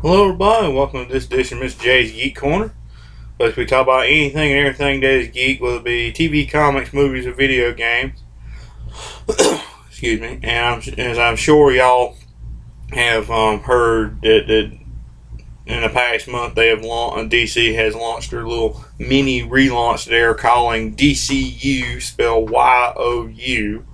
Hello everybody, welcome to this edition of Mr. J's Geek Corner. But we talk about anything and everything that is geek, whether it be TV, comics, movies, or video games. Excuse me. And as I'm sure y'all have heard that in the past month DC has launched their little mini relaunch they're calling DCU, spelled Y-O-U,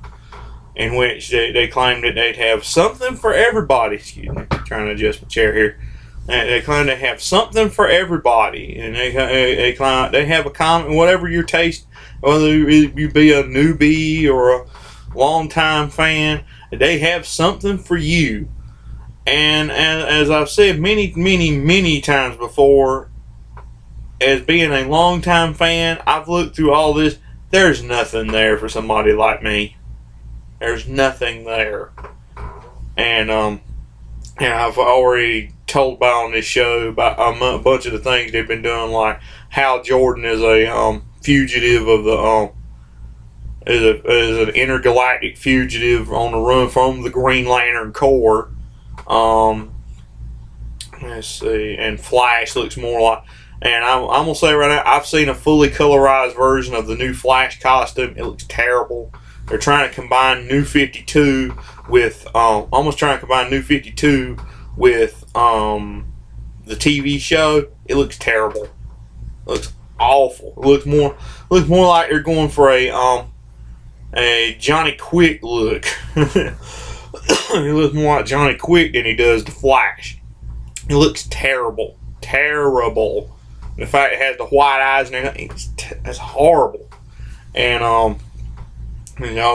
in which they claim that they'd have something for everybody. Excuse me, trying to adjust my chair here. They claim they have something for everybody, and they claim they have a comic, whatever your taste, whether you be a newbie or a longtime fan, they have something for you. And as I've said many times before, as being a longtime fan, I've looked through all this. There's nothing there for somebody like me. There's nothing there, and I've already told about on this show about a bunch of the things they've been doing, like Hal Jordan is a fugitive of the is an intergalactic fugitive on the run from the Green Lantern Corps. Let's see, and Flash looks more like. And I'm gonna say right now, I've seen a fully colorized version of the new Flash costume. It looks terrible. They're trying to combine New 52 with almost trying to combine New 52 with the TV show. It looks terrible. It looks awful. It looks more like they're going for a Johnny Quick look. He looks more like Johnny Quick than he does the Flash. It looks terrible. Terrible. The fact it has the white eyes and everything, it's horrible. And y'all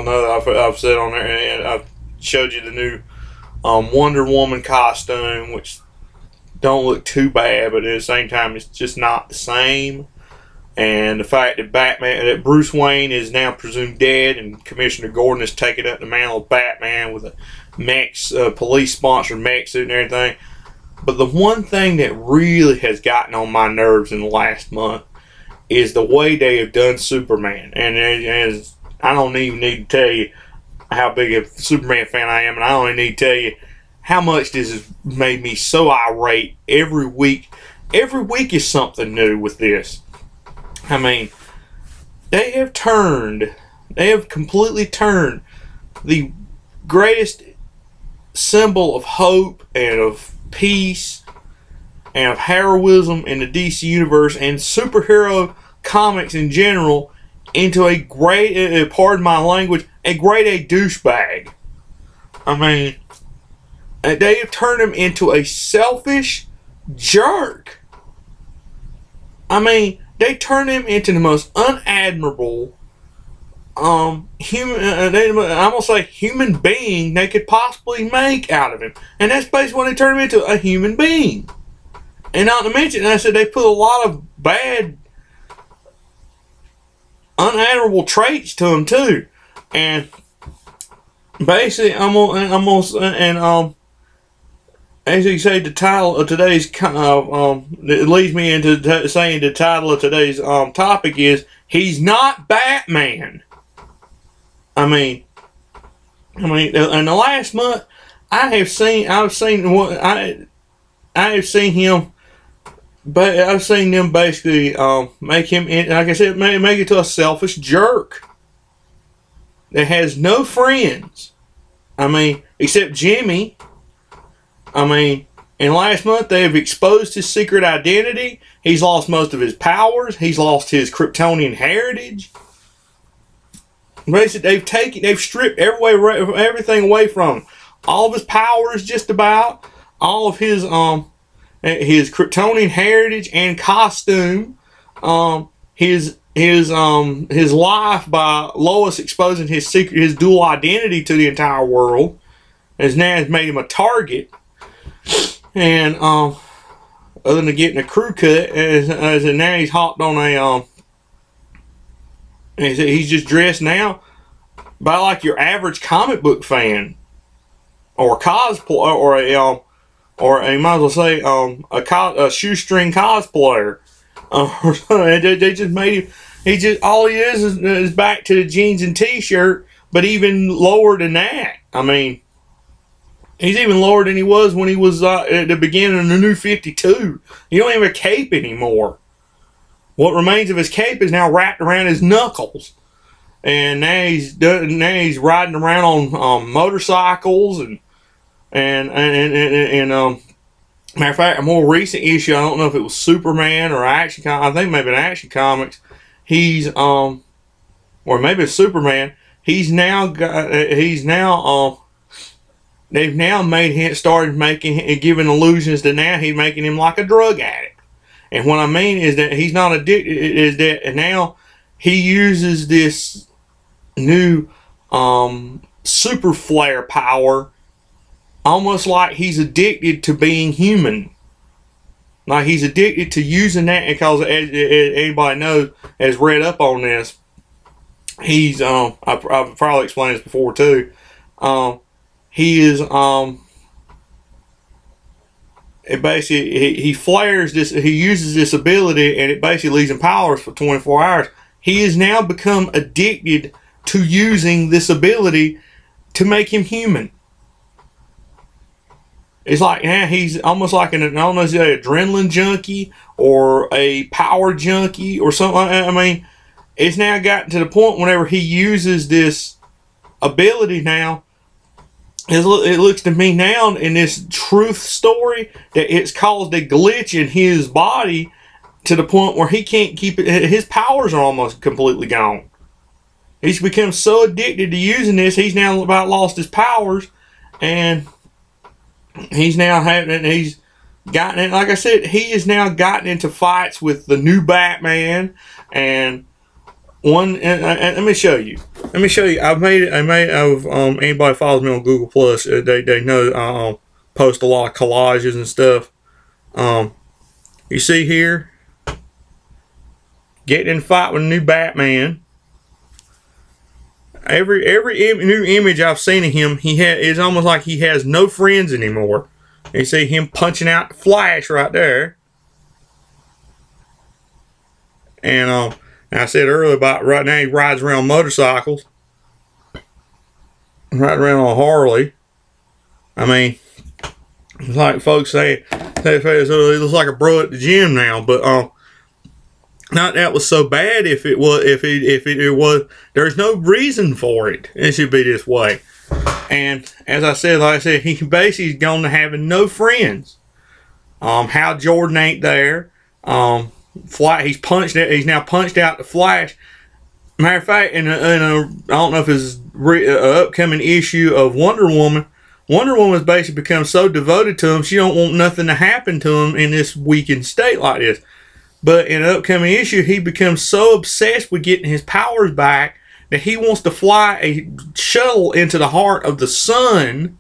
know that I've said on there, and I've showed you the new Wonder Woman costume, which don't look too bad, but at the same time, it's just not the same. And the fact that Bruce Wayne is now presumed dead, and Commissioner Gordon has taken up the mantle of Batman with a police-sponsored mech suit and everything. But the one thing that really has gotten on my nerves in the last month is the way they have done Superman. And as I don't even need to tell you how big a Superman fan I am, and I only need to tell you how much this has made me so irate every week. Every week is something new with this. I mean, they have completely turned the greatest symbol of hope and of peace and of heroism in the DC universe and superhero comics in general into a great, pardon my language, a grade A douchebag. I mean, they have turned him into a selfish jerk. I mean, they turned him into the most unadmirable human being they could possibly make out of him. And that's basically what they turned him into, a human being. And not to mention, I said they put a lot of bad, unadmirable traits to him too. And basically, as you say, the title of today's it leads me into saying the title of today's topic is "He's Not Batman." I mean, in the last month, I've seen them basically make him, like I said, make it to a selfish jerk that has no friends. I mean, except Jimmy. I mean, in last month they have exposed his secret identity. He's lost most of his powers. He's lost his Kryptonian heritage. Basically, they've stripped everything away from him. All of his powers, just about. All of his Kryptonian heritage and costume. His life by Lois exposing his dual identity to the entire world has made him a target. And other than getting a crew cut, as now he's hopped on he's just dressed now by like your average comic book fan or cosplay or you might as well say a shoestring cosplayer. They just made him. All he is back to the jeans and t-shirt, but even lower than that. I mean, He's even lower than he was when he was at the beginning of the New 52. He don't even have a cape anymore. What remains of his cape is now wrapped around his knuckles. And now he's riding around on motorcycles and matter of fact, a more recent issue, I don't know if it was Superman or Action I think maybe an Action Comics. He's or maybe it's Superman. They've now made him started making giving illusions that now he's making him like a drug addict. And what I mean is that he's not addicted. Is that now he uses this new super flare power, almost like he's addicted to being human. Like he's addicted to using that because, as anybody knows, has read up on this, he's I've probably explained this before too. He is it basically he flares this. He uses this ability, and it basically leaves him powerless for 24 hours. He has now become addicted to using this ability to make him human. It's like, yeah, he's almost like I don't know, is he an adrenaline junkie or a power junkie or something like that? I mean, it's now gotten to the point whenever he uses this ability now, it looks to me now in this truth story that it's caused a glitch in his body to the point where he can't keep it. His powers are almost completely gone. He's become so addicted to using this, he's now about lost his powers, and he's gotten it. Like I said, he has now gotten into fights with the new Batman, and let me show you. Anybody follows me on Google Plus, they know I post a lot of collages and stuff. You see here, getting in a fight with a new Batman. Every new image I've seen of him, it's almost like he has no friends anymore. You see him punching out the Flash right there. And I said earlier about right now he rides around motorcycles. Riding around on Harley. I mean, it's like folks say it looks like a bro at the gym now, but not that was so bad. If it was, there's no reason for it. It should be this way. And as I said, like I said, he basically is gone to having no friends. Hal Jordan ain't there. He's now punched out the Flash. Matter of fact, I don't know if it's upcoming issue of Wonder Woman. Wonder Woman has basically become so devoted to him, she don't want nothing to happen to him in this weakened state like this. But in an upcoming issue, he becomes so obsessed with getting his powers back that he wants to fly a shuttle into the heart of the sun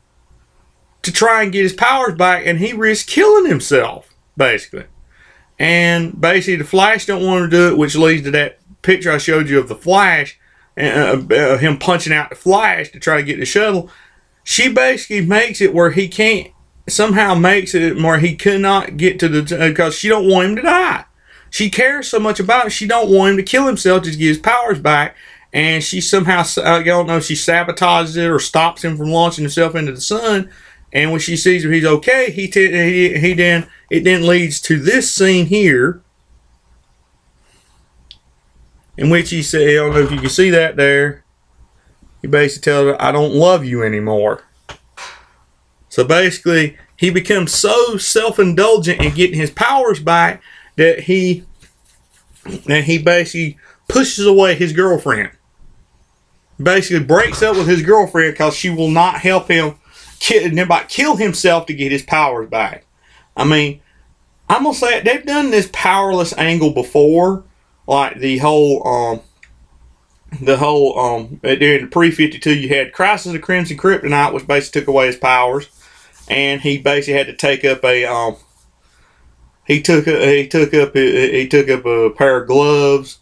to try and get his powers back, and he risks killing himself, basically. And basically, the Flash don't want to do it, which leads to that picture I showed you of the Flash, him punching out the Flash to try to get the shuttle. She basically makes it where he can't, somehow makes it where he could not get to because she don't want him to die. She cares so much about it, she don't want him to kill himself to get his powers back. And she somehow, I don't know if she sabotages it or stops him from launching himself into the sun. And when she sees that he's okay, it then leads to this scene here, in which he said, I don't know if you can see that there. He basically tells her, I don't love you anymore. So basically, he becomes so self-indulgent in getting his powers back that he basically pushes away his girlfriend. Basically breaks up with his girlfriend because she will not help him kill himself to get his powers back. I mean, I'm going to say it, they've done this powerless angle before. Like the whole during the pre-52, you had Crisis of Crimson Kryptonite, which basically took away his powers. And he basically had to take up a, he took up a pair of gloves,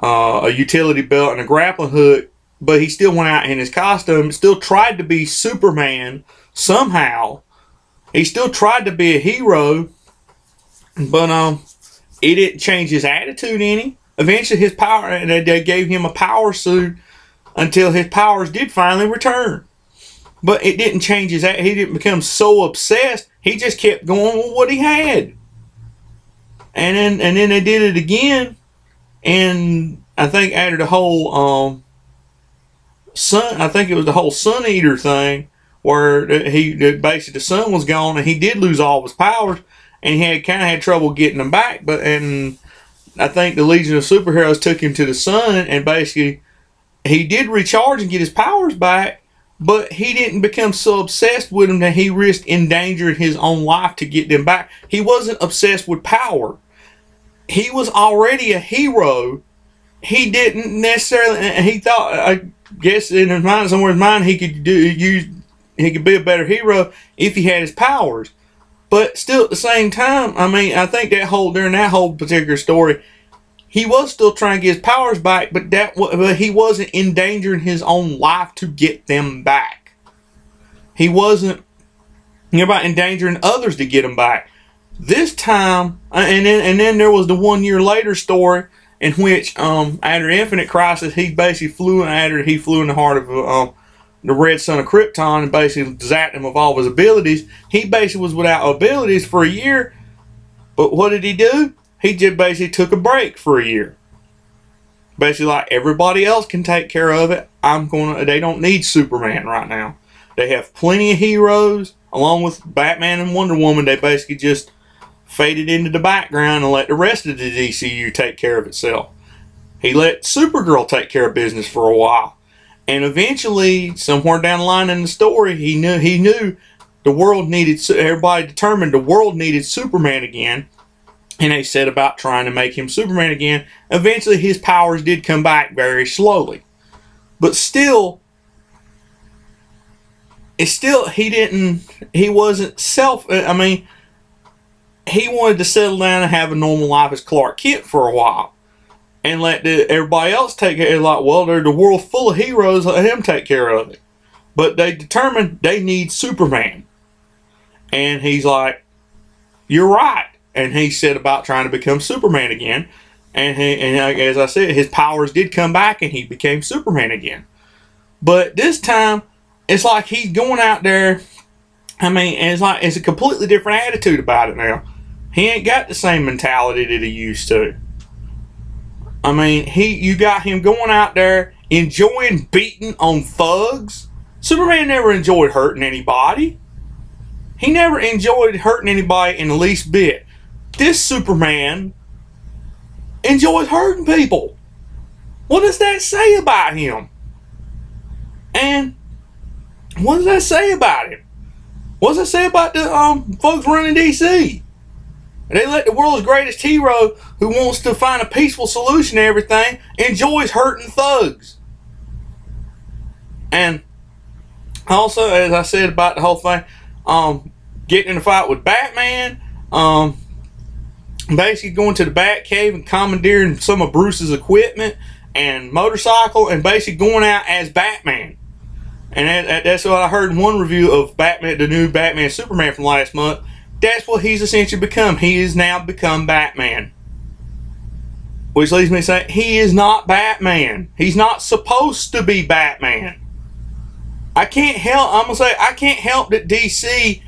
a utility belt, and a grappling hook. But he still went out in his costume, still tried to be Superman somehow. He still tried to be a hero, but it didn't change his attitude any. Eventually, his power, and they gave him a power suit until his powers did finally return. But it didn't change his. He didn't become so obsessed. He just kept going with what he had. And then they did it again, and I think after the whole sun. I think it was the whole Sun Eater thing, where basically the sun was gone, and he did lose all of his powers, and he had kind of had trouble getting them back. And I think the Legion of Superheroes took him to the sun, and basically he did recharge and get his powers back. But he didn't become so obsessed with them that he risked endangering his own life to get them back. He wasn't obsessed with power. He was already a hero. He didn't necessarily. He thought, I guess, in his mind, somewhere in his mind, he could be a better hero if he had his powers. But still, at the same time, I mean, I think during that whole particular story, he was still trying to get his powers back, but he wasn't endangering his own life to get them back. He wasn't about endangering others to get them back. This time, and then there was the 1 year later story in which, after Infinite Crisis, he basically flew in the heart of the Red Son of Krypton and basically zapped him of all of his abilities. He basically was without abilities for a year, but what did he do? He just basically took a break for a year. Basically, like, everybody else can take care of it. They don't need Superman right now. They have plenty of heroes, along with Batman and Wonder Woman. They basically just faded into the background and let the rest of the DCU take care of itself. He let Supergirl take care of business for a while. And eventually, somewhere down the line in the story, he knew the world needed, everybody determined the world needed Superman again. And they set about trying to make him Superman again. Eventually, his powers did come back very slowly. But still, he wasn't he wanted to settle down and have a normal life as Clark Kent for a while. And let everybody else take care of it. Like, well, there's the world full of heroes, let him take care of it. But they determined they need Superman. And he's like, you're right. And he set about trying to become Superman again. And as I said, his powers did come back and he became Superman again. But this time, it's like he's going out there. I mean, it's a completely different attitude about it now. He ain't got the same mentality that he used to. I mean, you got him going out there enjoying beating on thugs. Superman never enjoyed hurting anybody. He never enjoyed hurting anybody in the least bit. This Superman enjoys hurting people. What does that say about him? And what does that say about him? What does that say about the folks running DC? They let the world's greatest hero, who wants to find a peaceful solution to everything, enjoys hurting thugs. And also, as I said about the whole thing, getting in a fight with Batman, basically going to the Batcave and commandeering some of Bruce's equipment and motorcycle, and basically going out as Batman. And that's what I heard in one review of Batman, the new Batman Superman from last month. That's what he's essentially become. He has now become Batman. Which leads me to say, he is not Batman. He's not supposed to be Batman. I'm going to say, I can't help that DC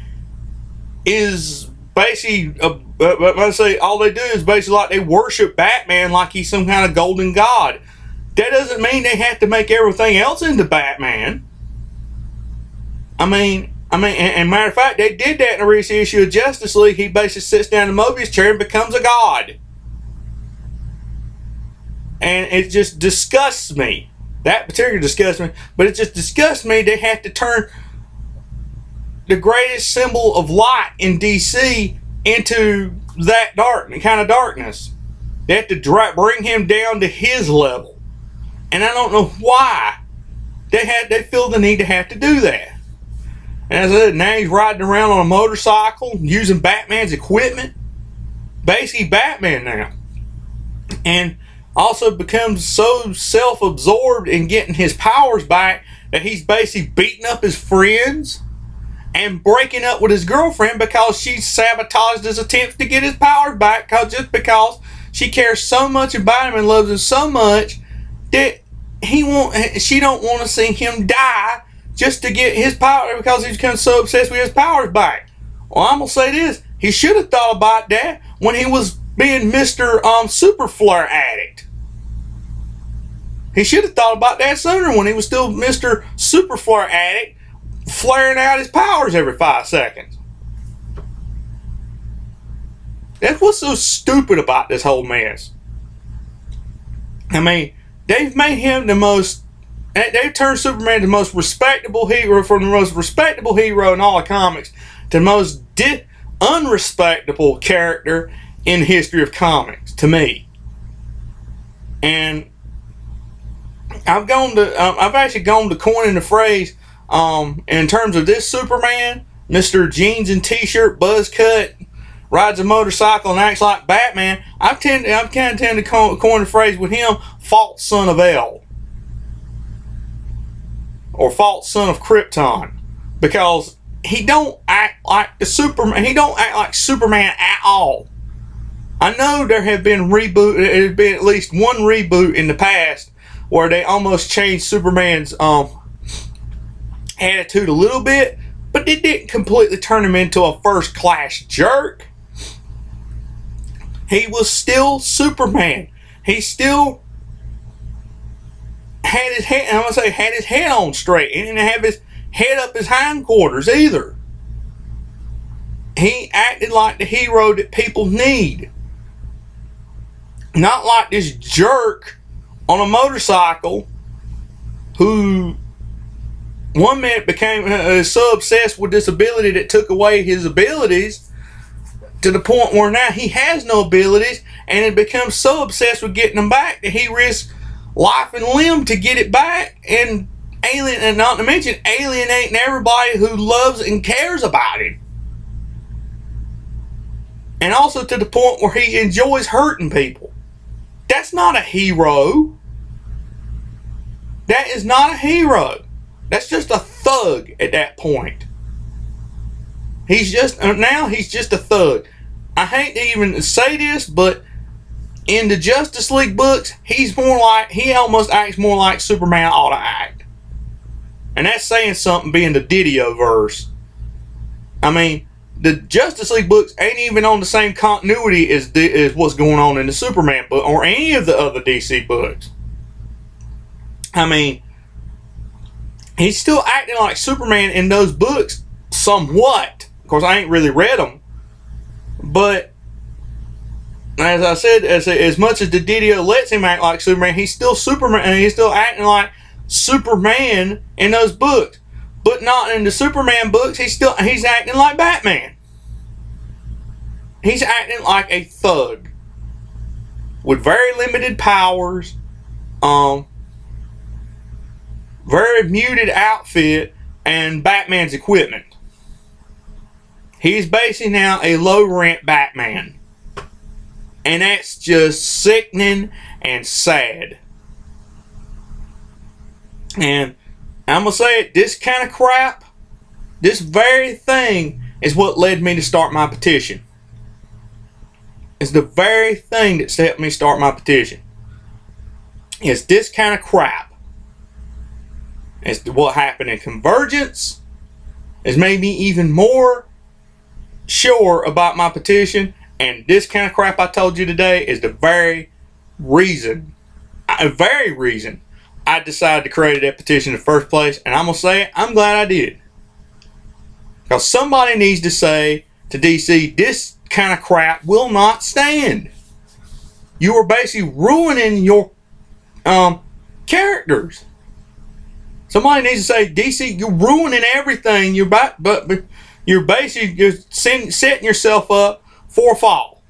is basically, all they do is basically like they worship Batman like he's some kind of golden god. That doesn't mean they have to make everything else into Batman. And matter of fact, they did that in a recent issue of Justice League. He basically sits down in the Mobius chair and becomes a god. And it just disgusts me. That particularly disgusts me. But it just disgusts me they have to turn the greatest symbol of light in DC into that kind of darkness. They have to bring him down to his level. And I don't know why they feel the need to have to do that. And as I said, now he's riding around on a motorcycle using Batman's equipment. Basically Batman now. And also becomes so self-absorbed in getting his powers back that he's basically beating up his friends and breaking up with his girlfriend because she sabotaged his attempts to get his powers back, just because she cares so much about him and loves him so much that she don't want to see him die just to get his power, because he's become so obsessed with his powers back. Well, I'm gonna say this: he should have thought about that when he was being Mr. Super Flare Addict. He should have thought about that sooner when he was still Mr. Super Flare Addict, flaring out his powers every 5 seconds. That's what's so stupid about this whole mess. I mean, they've made him the most, they've turned Superman to the most respectable hero, from the most respectable hero in all the comics to the most unrespectable character in the history of comics, to me. And I've actually gone to coining the phrase, in terms of this Superman, Mr. Jeans and T-shirt, buzz cut, rides a motorcycle and acts like Batman. I kind of tend to coin the phrase with him, false son of El, or false son of Krypton, because he don't act like the Superman. He don't act like Superman at all. I know there have been there's been at least one reboot in the past where they almost changed Superman's attitude a little bit, but they didn't completely turn him into a first-class jerk. He was still Superman. He still had his head, I'm gonna say, had his head on straight. He didn't have his head up his hindquarters either. He acted like the hero that people need, not like this jerk on a motorcycle who one minute became so obsessed with this ability that took away his abilities to the point where now he has no abilities, and it becomes so obsessed with getting them back that he risks life and limb to get it back, and not to mention alienating everybody who loves and cares about him. And also to the point where he enjoys hurting people. That's not a hero. That is not a hero. That's just a thug at that point. He's just a thug. I hate to even say this, but in the Justice League books, he almost acts more like Superman ought to act. And that's saying something, being the Didio-verse. I mean, the Justice League books ain't even on the same continuity as what's going on in the Superman book or any of the other DC books. I mean, he's still acting like Superman in those books somewhat. Of course, I ain't really read them. But as I said, as much as the Didio lets him act like Superman, he's still Superman, and he's still acting like Superman in those books. But not in the Superman books. He's acting like Batman. He's acting like a thug with very limited powers, very muted outfit, and Batman's equipment. He's basically now a low-rent Batman. And that's just sickening and sad. And I'm going to say it, this kind of crap, this very thing is what led me to start my petition. It's the very thing that helped me start my petition. It's this kind of crap. It's what happened in Convergence. It's made me even more sure about my petition. And this kind of crap I told you today is the very reason I decided to create that petition in the first place. And I'm going to say it, I'm glad I did. Because somebody needs to say to DC, this kind of crap will not stand. You are basically ruining your characters. Somebody needs to say, DC, you're ruining everything. You're basically setting yourself up for a fall.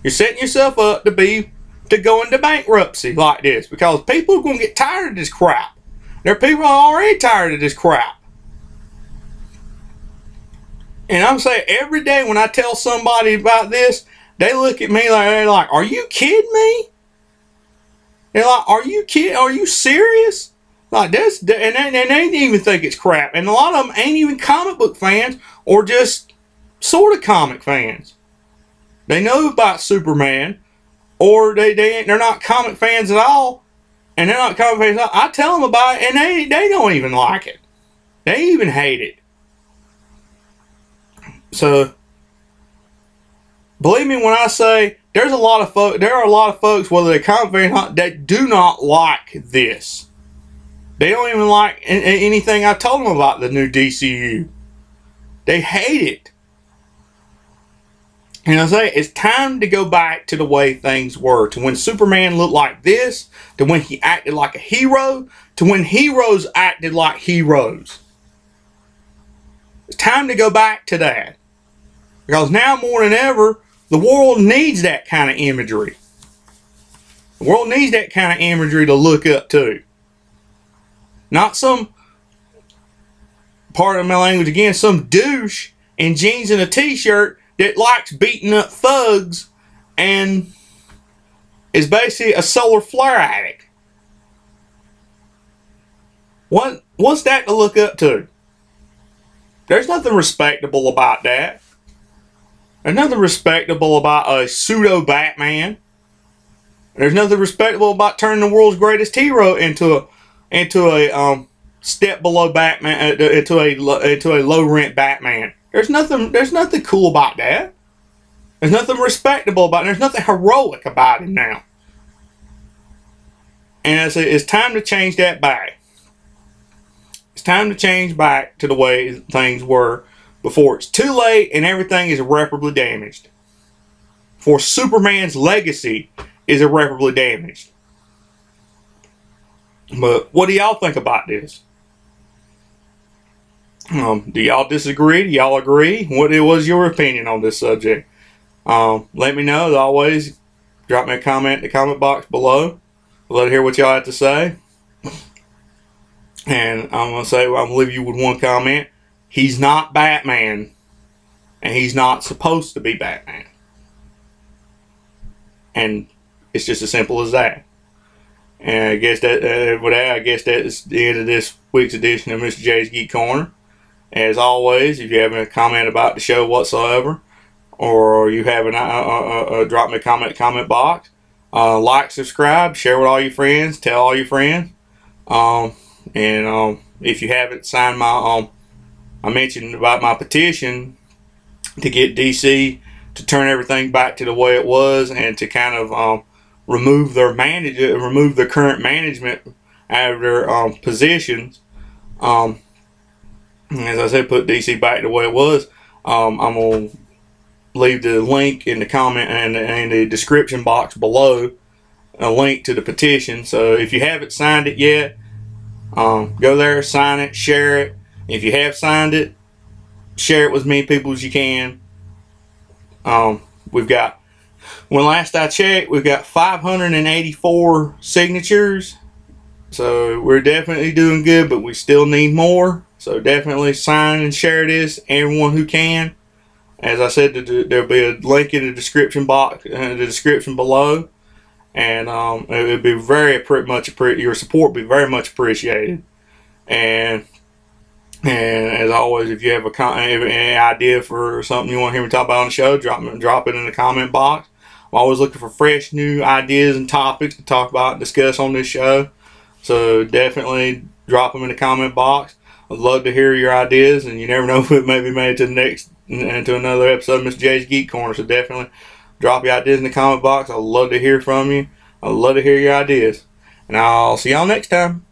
You're setting yourself up to go into bankruptcy like this, because people are going to get tired of this crap. There are people who are already tired of this crap. And I'm saying every day when I tell somebody about this, they look at me like, they're like, are you kidding me? They're like, are you kidding? Are you serious? Like this, and they even think it's crap. And a lot of them ain't even comic book fans, or just sort of comic fans. They know about Superman, or they're not comic fans at all, and they're not comic fans at all. I tell them about it, and they don't even like it. They even hate it. So, believe me when I say there are a lot of folks, whether they're confident or not, that do not like this. They don't even like anything I told them about the new DCU. They hate it. And I say it's time to go back to the way things were, to when Superman looked like this, to when he acted like a hero, to when heroes acted like heroes. It's time to go back to that. Because now more than ever, the world needs that kind of imagery. The world needs that kind of imagery to look up to. Not some, pardon my language again, some douche in jeans and a t-shirt that likes beating up thugs and is basically a solar flare addict. What's that to look up to? There's nothing respectable about that. There's nothing respectable about a pseudo Batman. There's nothing respectable about turning the world's greatest hero into a step below Batman, into a low rent Batman. There's nothing cool about that. There's nothing respectable about it. There's nothing heroic about it now. And it's time to change that back. It's time to change back to the way things were before it's too late and everything is irreparably damaged. For Superman's legacy is irreparably damaged. But what do y'all think about this? Do y'all disagree? Do y'all agree? What was your opinion on this subject? Let me know. As always, drop me a comment in the comment box below. I'd love to hear what y'all have to say. And I'm going to leave you with one comment. He's not Batman. And he's not supposed to be Batman. And it's just as simple as that. And I guess that's the end of this week's edition of Mr. J's Geek Corner. As always, if you have a comment about the show whatsoever, or you have drop me a comment in the comment box, like, subscribe, share with all your friends, tell all your friends. And if you haven't signed my, I mentioned about my petition to get DC to turn everything back to the way it was and to kind of remove their current management out of their positions. As I said, put DC back the way it was. I'm gonna leave the link in the comment and the description box below, a link to the petition. So if you haven't signed it yet, go there, sign it, share it. If you have signed it, share it with as many people as you can. We've got, when last I checked, we've got 584 signatures. So we're definitely doing good, but we still need more. So definitely sign and share this, everyone who can. As I said, there'll be a link in the description box, the description below. And it would be your support would be very much appreciated. And as always, if you have any idea for something you want to hear me talk about on the show, drop it in the comment box. I'm always looking for fresh new ideas and topics to talk about and discuss on this show. So definitely drop them in the comment box. I'd love to hear your ideas, and you never know if it may be made to another episode of Mr. J's Geek Corner. So definitely drop your ideas in the comment box. I'd love to hear from you. I'd love to hear your ideas. And I'll see y'all next time.